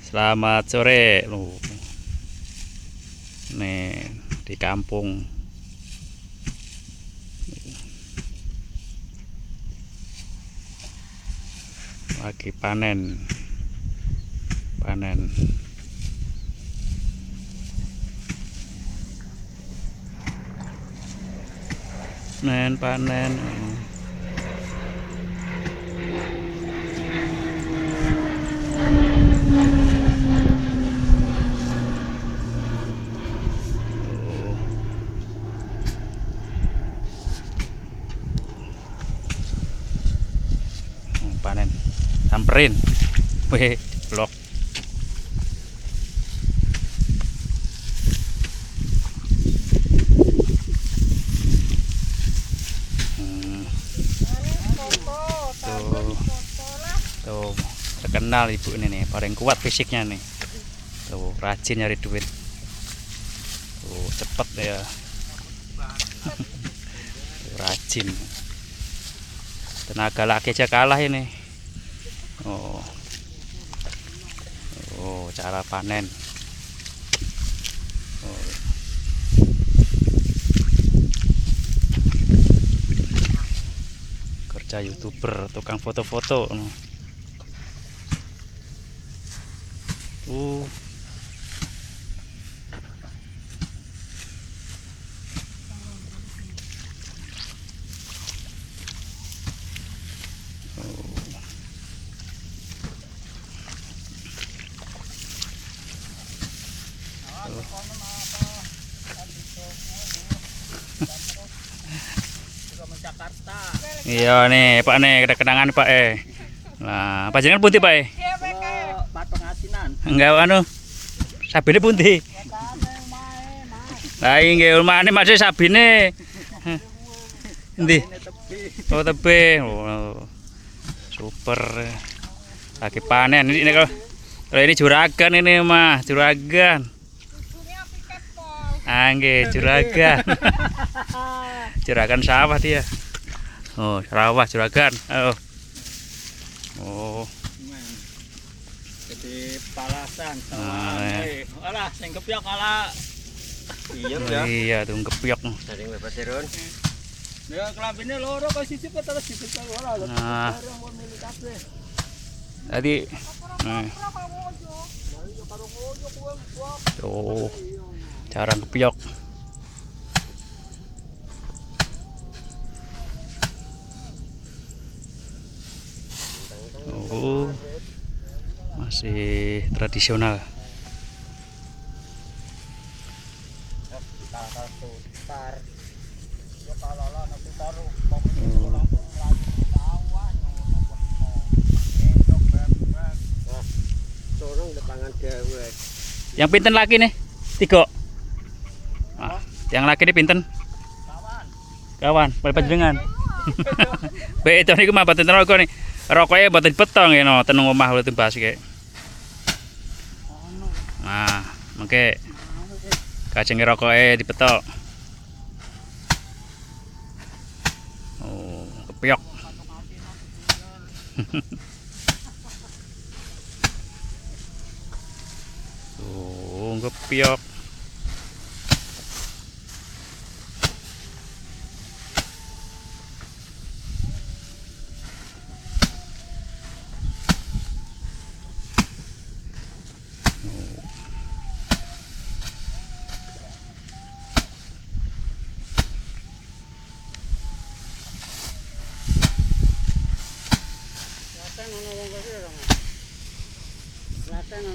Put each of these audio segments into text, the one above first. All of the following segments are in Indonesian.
Selamat sore lu. Nih di kampung lagi panen. Panen. Panen. Samperin. Weh, blok. Tuh, terkenal ibu ini nih, paling kuat fisiknya nih. Tuh, rajin nyari duit. Tuh, cepet ya. Tuh, rajin. Tenaga laki aja kalah ini. Oh. Oh, cara panen. Oh. Kerja YouTuber, tukang foto-foto. Iya nih Pak nih, ada kenangan Pak Nah, panjenengan pundi Pak Patong asinan. Enggak anu. Sabine pundi? Lah nggih umane masih sabine. Endi? Oh tebih. Oh, super. Lagi panen ini kalau ini juragan ini mah, juragan. Nggih, juragan. Juragan sawah dia. Oh, sawah juragan. Oh. Jadi palasan sama alah sing kepiok ala. Iya ya. Iya, tuh kepiok. Sering bebas serun. Ya kelambine loro kok siji terus dibekal ora. Nah. Tadi tuh cara kepiok. Oh, masih tradisional. Yang pinten laki nih? 3. Nah, yang laki ini pinten? Kawan, panjenengan. Bae itu niku mah boten rokok nih. Rokoke boten petong ya no, tenung omah lho bahas iki. Nah, mengke kajenge rokoke dipetok. Oh, kepiok. Tuh, kepiok.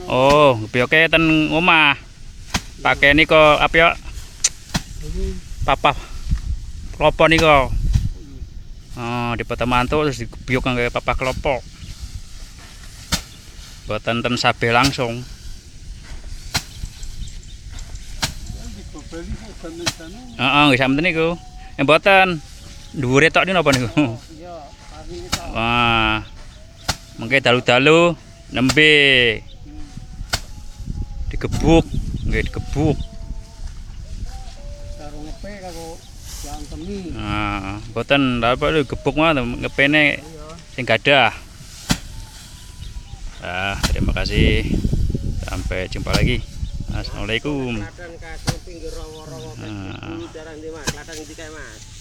Oh, kepiyoke ten omah. Pakai niko apa ya? Papa klopo niko. Oh, dipotong mantuk terus dikepiyok kanggo papa klopo. Boten ten sabe langsung. Nggih sampeyan niku. Mboten dhuwure tok niku napa niku? Wah. Mengke dalu-dalu nembe digebuk, nggih digebuk. Karo ngepe karo yang temi. Nah, mboten apa gebuk mah ngepene sing gadah. Terima kasih. Sampai jumpa lagi. Assalamualaikum. Klaten kasih pinggir rawa-rawa Ah. jarang di Mas. Klaten iki kae Mas.